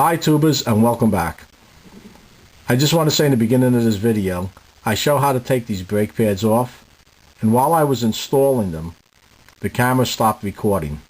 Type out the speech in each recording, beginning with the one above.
Hi tubers, and welcome back. I just want to say in the beginning of this video, I show how to take these brake pads off, and while I was installing them, the camera stopped recording.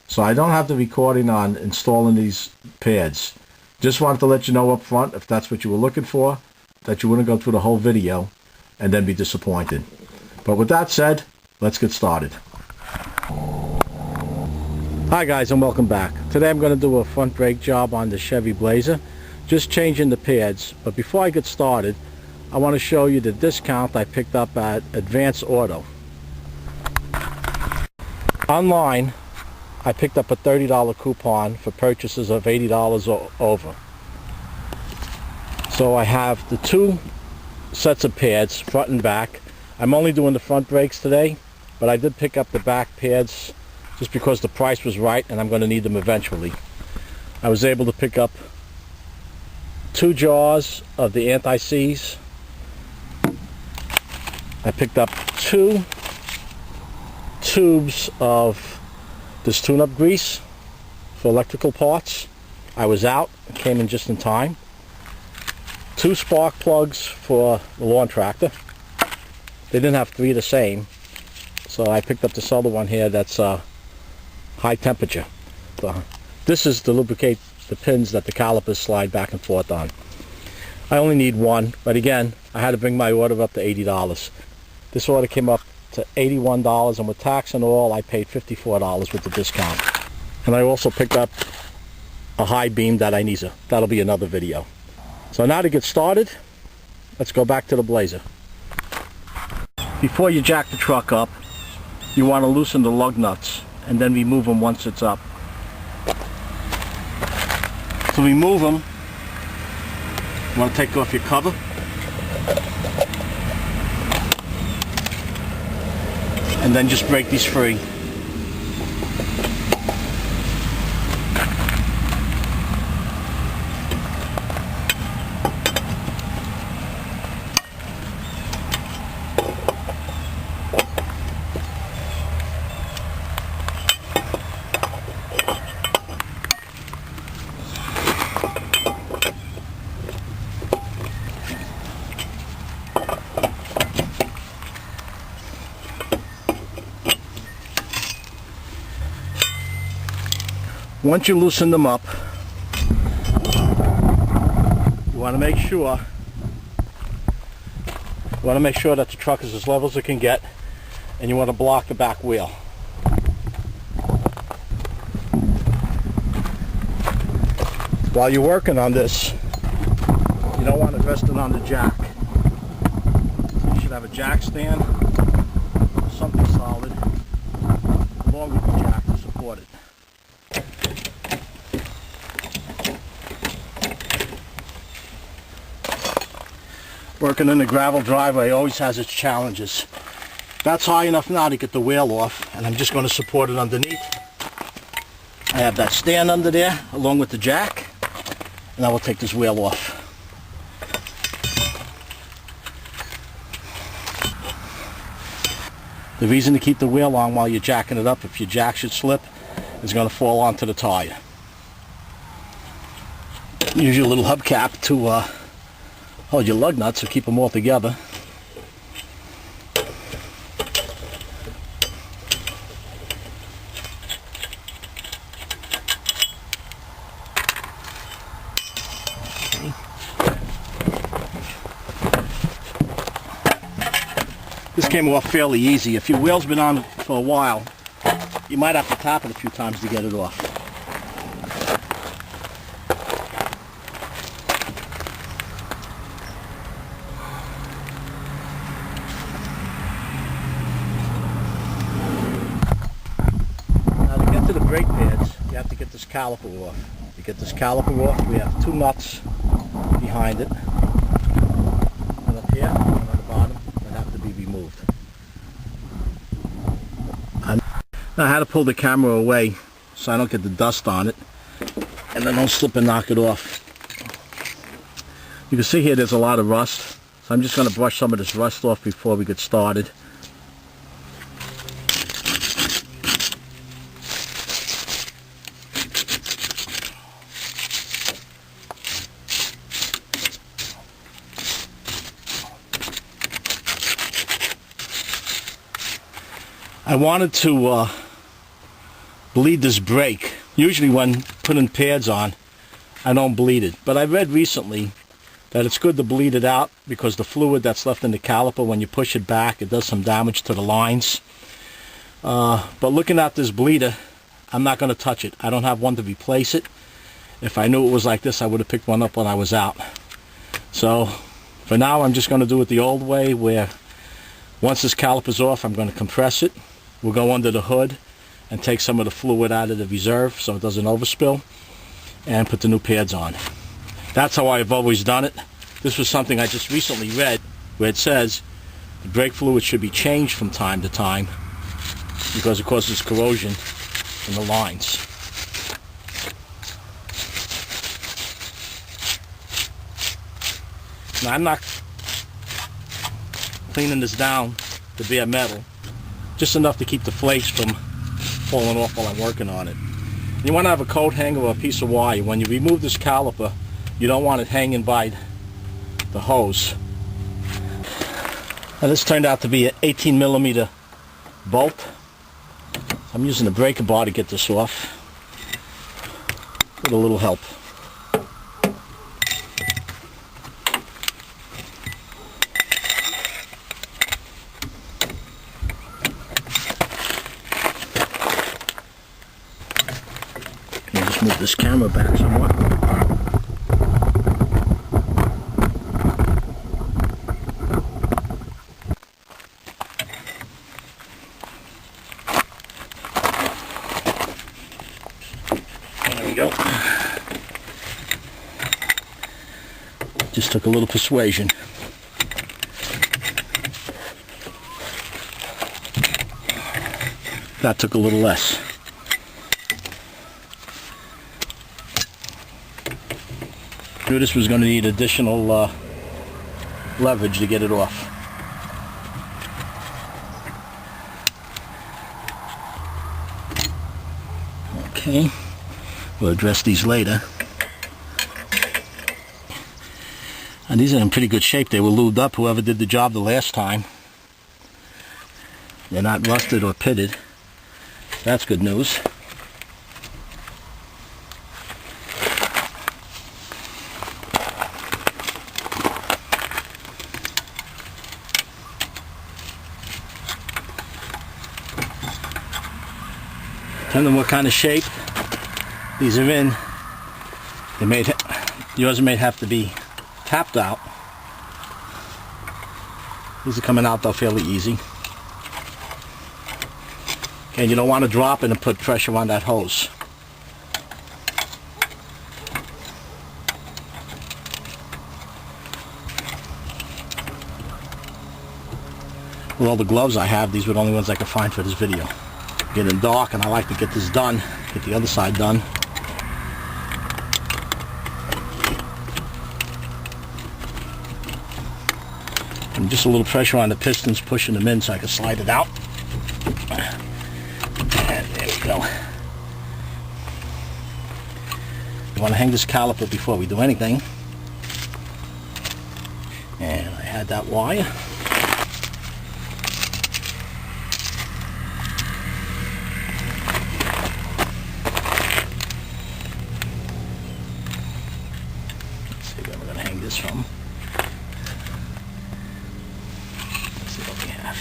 So I don't have the recording on installing these pads. Just wanted to let you know up front, if that's what you were looking for, that you wouldn't go through the whole video and then be disappointed. But with that said, let's get started. Hi guys, and welcome back. Today I'm going to do a front brake job on the Chevy Blazer, just changing the pads. But before I get started, I want to show you the discount I picked up at Advance Auto. Online, I picked up a $30 coupon for purchases of $80 or over. So I have the two sets of pads, front and back. I'm only doing the front brakes today, but I did pick up the back pads just because the price was right and I'm going to need them eventually. I was able to pick up 2 jars of the anti-seize. I picked up 2 tubes of this tune-up grease for electrical parts. I was out, it came in just in time. 2 spark plugs for the lawn tractor. They didn't have 3 the same, so I picked up this other one here that's high temperature. This is to lubricate the pins that the calipers slide back and forth on. I only need 1, but again, I had to bring my order up to $80. This order came up to $81, and with tax and all, I paid $54 with the discount. And I also picked up a high beam that I need. That'll be another video. So now to get started, let's go back to the Blazer. Before you jack the truck up, you want to loosen the lug nuts and then remove them once it's up. To remove them, you want to take off your cover. And then just break these free. Once you loosen them up, you want to make sure that the truck is as level as it can get, and you want to block the back wheel. While you're working on this, you don't want it resting on the jack. You should have a jack stand or something solid along with the jack to support it. Working in the gravel driveway always has its challenges. That's high enough now to get the wheel off, and I'm just going to support it underneath. I have that stand under there along with the jack, and I will take this wheel off. The reason to keep the wheel on while you're jacking it up, if your jack should slip, is going to fall onto the tire. Use your little hubcap to hold your lug nuts to keep them all together. Okay. This came off fairly easy. If your wheel's been on for a while, you might have to tap it a few times to get it off. To the brake pads, you have to get this caliper off. To get this caliper off, we have 2 nuts behind it. One up here, one on the bottom, that have to be removed. Now I had to pull the camera away so I don't get the dust on it, and then don't slip and knock it off. You can see here there's a lot of rust, so I'm just going to brush some of this rust off before we get started. I wanted to bleed this brake. Usually when putting pads on, I don't bleed it. But I read recently that it's good to bleed it out because the fluid that's left in the caliper, when you push it back, it does some damage to the lines. But looking at this bleeder, I'm not going to touch it. I don't have one to replace it. If I knew it was like this, I would have picked one up when I was out. So for now, I'm just going to do it the old way, where once this caliper's off, I'm going to compress it. We'll go under the hood and take some of the fluid out of the reserve so it doesn't overspill, and put the new pads on. That's how I've always done it. This was something I just recently read where it says the brake fluid should be changed from time to time because it causes corrosion in the lines. Now, I'm not cleaning this down to bare metal, just enough to keep the flakes from falling off while I'm working on it. You want to have a coat hanger or a piece of wire. When you remove this caliper, you don't want it hanging by the hose. Now, this turned out to be an 18mm bolt. I'm using the breaker bar to get this off with a little help. Move this camera back somewhat. There we go. Just took a little persuasion. That took a little less. Knew this was going to need additional leverage to get it off. Okay, we'll address these later. And these are in pretty good shape. They were lubed up, whoever did the job the last time. They're not rusted or pitted. That's good news. Depending on what kind of shape these are in, yours may have to be tapped out. These are coming out though fairly easy. And you don't want to drop it and put pressure on that hose. With all the gloves I have, these were the only ones I could find for this video. Getting dark, and I like to get this done, get the other side done. And just a little pressure on the pistons, pushing them in so I can slide it out. And there we go. You want to hang this caliper before we do anything. And I had that wire. This from. Let's see what we have.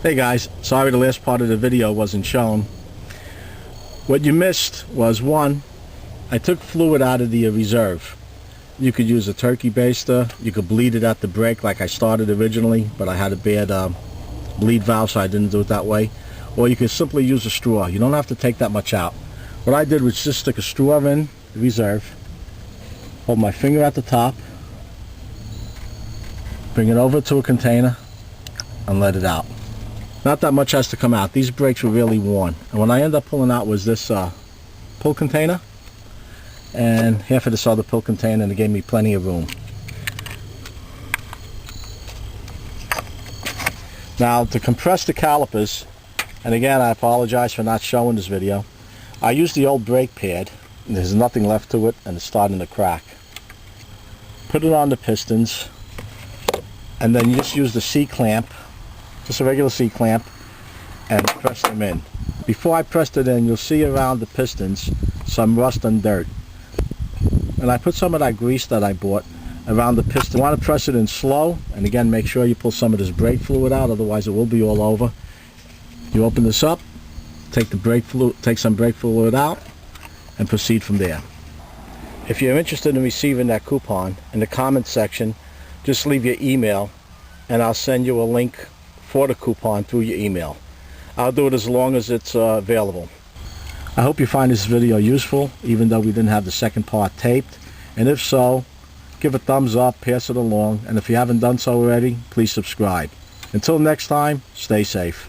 Hey guys, sorry the last part of the video wasn't shown. What you missed was, one, I took fluid out of the reserve. You could use a turkey baster, you could bleed it at the brake like I started originally, but I had a bad bleed valve so I didn't do it that way. Or you could simply use a straw. You don't have to take that much out. What I did was just stick a straw in the reserve, hold my finger at the top, Bring it over to a container and let it out. Not that much has to come out. These brakes were really worn, and what I ended up pulling out was this pull container and half of this other pull container, and it gave me plenty of room. Now, to compress the calipers, and again I apologize for not showing this video, I used the old brake pad, and there's nothing left to it and it's starting to crack. Put it on the pistons, and then you just use the C-clamp, just a regular C-clamp, and press them in. Before I pressed it in, you'll see around the pistons some rust and dirt. And I put some of that grease that I bought around the piston. You want to press it in slow, and again make sure you pull some of this brake fluid out, otherwise it will be all over. You open this up, take some brake fluid out, and proceed from there. If you're interested in receiving that coupon, in the comment section just leave your email and I'll send you a link for the coupon through your email. I'll do it as long as it's available. I hope you find this video useful, even though we didn't have the second part taped, and if so, give a thumbs up, pass it along, and if you haven't done so already, please subscribe. Until next time, stay safe.